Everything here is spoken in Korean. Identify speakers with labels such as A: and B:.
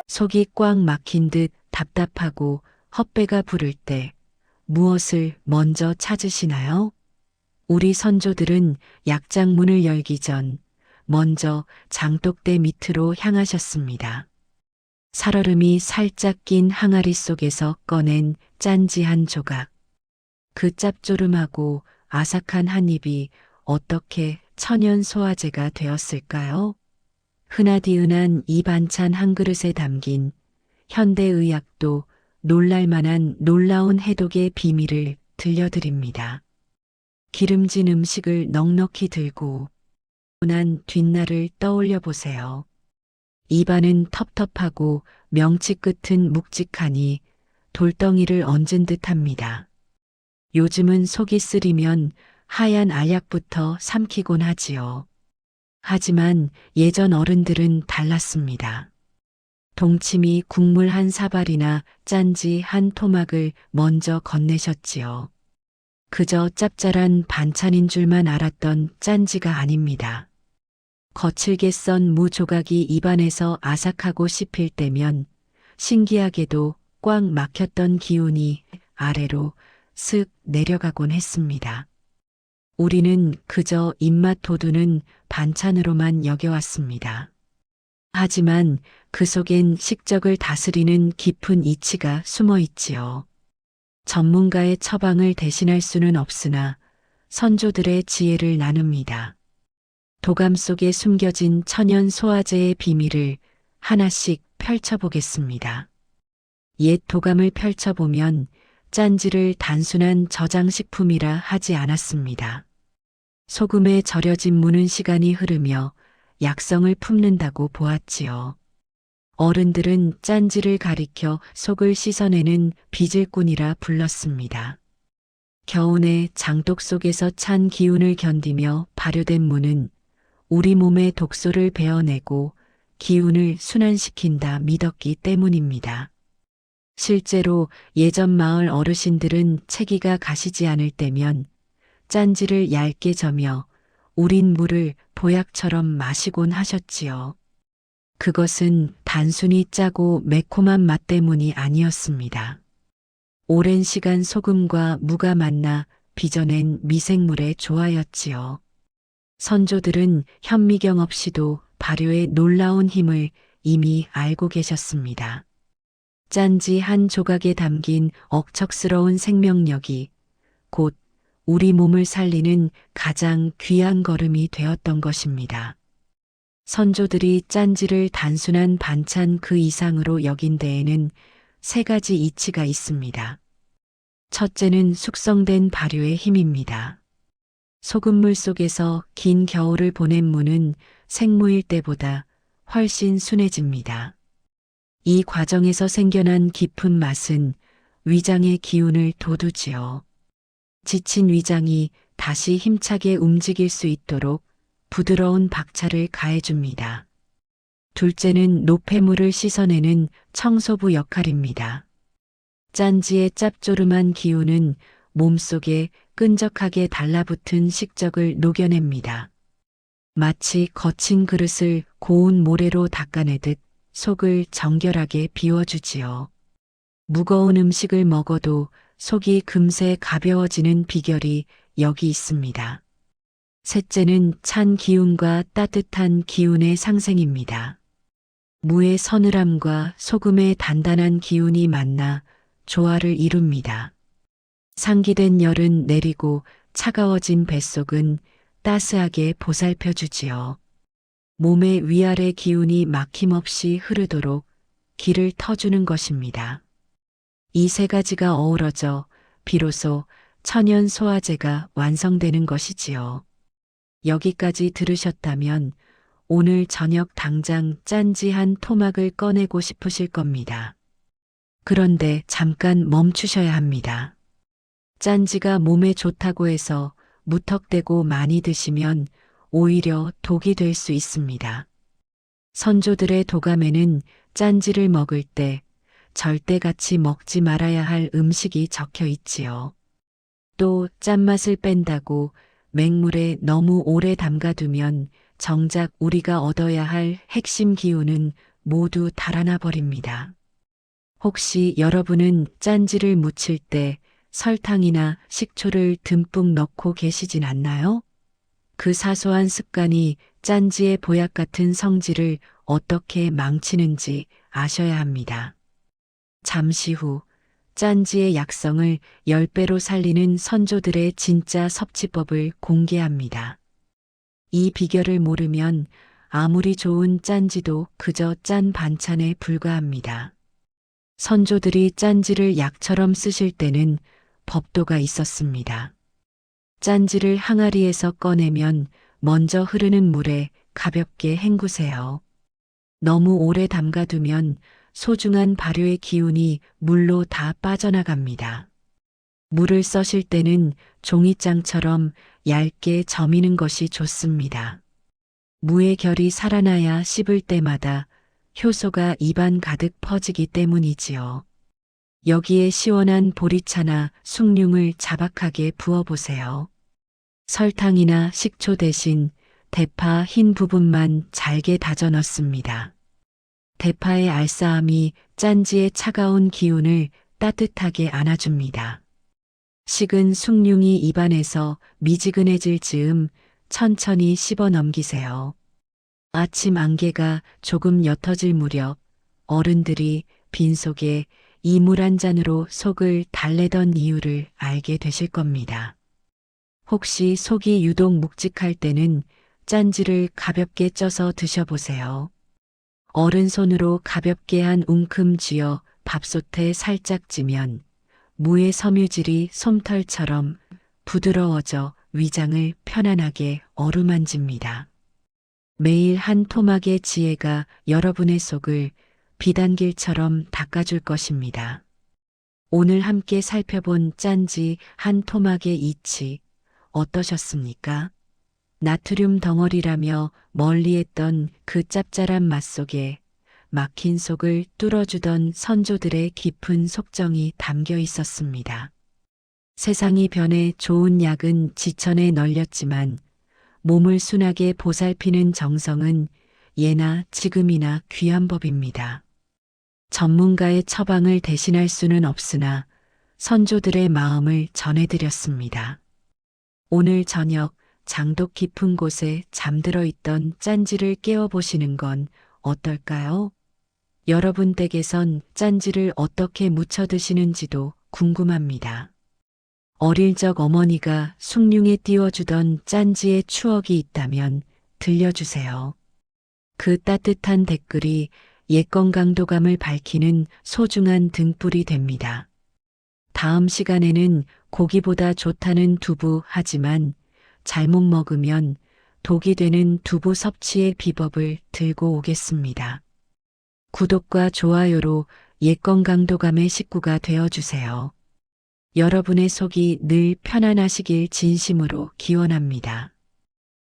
A: 속이 꽉 막힌 듯 답답하고 헛배가 부를 때 무엇을 먼저 찾으시나요? 우리 선조들은 약장문을 열기 전 먼저 장독대 밑으로 향하셨습니다. 살얼음이 살짝 낀 항아리 속에서 꺼낸 짠지 한 조각. 그 짭조름하고 아삭한 한 입이 어떻게 천연 소화제가 되었을까요? 흔하디흔한 이 반찬 한 그릇에 담긴 현대의학도 놀랄만한 놀라운 해독의 비밀을 들려드립니다. 기름진 음식을 넉넉히 들고 난 뒷날을 떠올려 보세요. 입안은 텁텁하고 명치 끝은 묵직하니 돌덩이를 얹은 듯합니다. 요즘은 속이 쓰리면 하얀 알약부터 삼키곤 하지요. 하지만 예전 어른들은 달랐습니다. 동치미 국물 한 사발이나 짠지 한 토막을 먼저 건네셨지요. 그저 짭짤한 반찬인 줄만 알았던 짠지가 아닙니다. 거칠게 썬 무 조각이 입안에서 아삭하고 씹힐 때면 신기하게도 꽉 막혔던 기운이 아래로 슥 내려가곤 했습니다. 우리는 그저 입맛 돋우는 반찬으로만 여겨왔습니다. 하지만 그 속엔 식적을 다스리는 깊은 이치가 숨어 있지요. 전문가의 처방을 대신할 수는 없으나 선조들의 지혜를 나눕니다. 도감 속에 숨겨진 천연 소화제의 비밀을 하나씩 펼쳐보겠습니다. 옛 도감을 펼쳐보면 짠지를 단순한 저장식품이라 하지 않았습니다. 소금에 절여진 무는 시간이 흐르며 약성을 품는다고 보았지요. 어른들은 짠지를 가리켜 속을 씻어내는 비질꾼이라 불렀습니다. 겨우내 장독 속에서 찬 기운을 견디며 발효된 무는 우리 몸의 독소를 베어내고 기운을 순환시킨다 믿었기 때문입니다. 실제로 예전 마을 어르신들은 체기가 가시지 않을 때면 짠지를 얇게 저며 우린 물을 보약처럼 마시곤 하셨지요. 그것은 단순히 짜고 매콤한 맛 때문이 아니었습니다. 오랜 시간 소금과 무가 만나 빚어낸 미생물의 조화였지요. 선조들은 현미경 없이도 발효의 놀라운 힘을 이미 알고 계셨습니다. 짠지 한 조각에 담긴 억척스러운 생명력이 곧 우리 몸을 살리는 가장 귀한 걸음이 되었던 것입니다. 선조들이 짠지를 단순한 반찬 그 이상으로 여긴 데에는 세 가지 이치가 있습니다. 첫째는 숙성된 발효의 힘입니다. 소금물 속에서 긴 겨울을 보낸 무는 생무일 때보다 훨씬 순해집니다. 이 과정에서 생겨난 깊은 맛은 위장의 기운을 돋우지요. 지친 위장이 다시 힘차게 움직일 수 있도록 부드러운 박차를 가해줍니다. 둘째는 노폐물을 씻어내는 청소부 역할입니다. 짠지의 짭조름한 기운은 몸속에 끈적하게 달라붙은 식적을 녹여냅니다. 마치 거친 그릇을 고운 모래로 닦아내듯 속을 정결하게 비워주지요. 무거운 음식을 먹어도 속이 금세 가벼워지는 비결이 여기 있습니다. 셋째는 찬 기운과 따뜻한 기운의 상생입니다. 무의 서늘함과 소금의 단단한 기운이 만나 조화를 이룹니다. 상기된 열은 내리고 차가워진 뱃속은 따스하게 보살펴주지요. 몸의 위아래 기운이 막힘없이 흐르도록 길을 터주는 것입니다. 이 세 가지가 어우러져 비로소 천연 소화제가 완성되는 것이지요. 여기까지 들으셨다면 오늘 저녁 당장 짠지 한 토막을 꺼내고 싶으실 겁니다. 그런데 잠깐 멈추셔야 합니다. 짠지가 몸에 좋다고 해서 무턱대고 많이 드시면 오히려 독이 될 수 있습니다. 선조들의 도감에는 짠지를 먹을 때 절대 같이 먹지 말아야 할 음식이 적혀 있지요. 또 짠맛을 뺀다고 맹물에 너무 오래 담가두면 정작 우리가 얻어야 할 핵심 기운은 모두 달아나 버립니다. 혹시 여러분은 짠지를 무칠 때 설탕이나 식초를 듬뿍 넣고 계시진 않나요? 그 사소한 습관이 짠지의 보약 같은 성질을 어떻게 망치는지 아셔야 합니다. 잠시 후 짠지의 약성을 10배로 살리는 선조들의 진짜 섭취법을 공개합니다. 이 비결을 모르면 아무리 좋은 짠지도 그저 짠 반찬에 불과합니다. 선조들이 짠지를 약처럼 쓰실 때는 법도가 있었습니다. 짠지를 항아리에서 꺼내면 먼저 흐르는 물에 가볍게 헹구세요. 너무 오래 담가두면 소중한 발효의 기운이 물로 다 빠져나갑니다. 물을 써실 때는 종이장처럼 얇게 저미는 것이 좋습니다. 무의 결이 살아나야 씹을 때마다 효소가 입안 가득 퍼지기 때문이지요. 여기에 시원한 보리차나 숭늉을 자박하게 부어보세요. 설탕이나 식초 대신 대파 흰 부분만 잘게 다져 넣습니다. 대파의 알싸함이 짠지의 차가운 기운을 따뜻하게 안아줍니다. 식은 숭늉이 입안에서 미지근해질 즈음 천천히 씹어 넘기세요. 아침 안개가 조금 옅어질 무렵 어른들이 빈속에 이 물 한 잔으로 속을 달래던 이유를 알게 되실 겁니다. 혹시 속이 유독 묵직할 때는 짠지를 가볍게 쪄서 드셔보세요. 어른손으로 가볍게 한 웅큼 쥐어 밥솥에 살짝 찌면 무의 섬유질이 솜털처럼 부드러워져 위장을 편안하게 어루만집니다. 매일 한 토막의 지혜가 여러분의 속을 비단길처럼 닦아줄 것입니다. 오늘 함께 살펴본 짠지 한 토막의 이치 어떠셨습니까? 나트륨 덩어리라며 멀리했던 그 짭짤한 맛 속에 막힌 속을 뚫어주던 선조들의 깊은 속정이 담겨 있었습니다. 세상이 변해 좋은 약은 지천에 널렸지만 몸을 순하게 보살피는 정성은 예나 지금이나 귀한 법입니다. 전문가의 처방을 대신할 수는 없으나 선조들의 마음을 전해드렸습니다. 오늘 저녁 장독 깊은 곳에 잠들어 있던 짠지를 깨워보시는 건 어떨까요? 여러분 댁에선 짠지를 어떻게 무쳐 드시는지도 궁금합니다. 어릴 적 어머니가 숭늉에 띄워주던 짠지의 추억이 있다면 들려주세요. 그 따뜻한 댓글이 옛 건강도감을 밝히는 소중한 등불이 됩니다. 다음 시간에는 고기보다 좋다는 두부 하지만 잘못 먹으면 독이 되는 두부 섭취의 비법을 들고 오겠습니다. 구독과 좋아요로 옛 건강도감의 식구가 되어주세요. 여러분의 속이 늘 편안하시길 진심으로 기원합니다.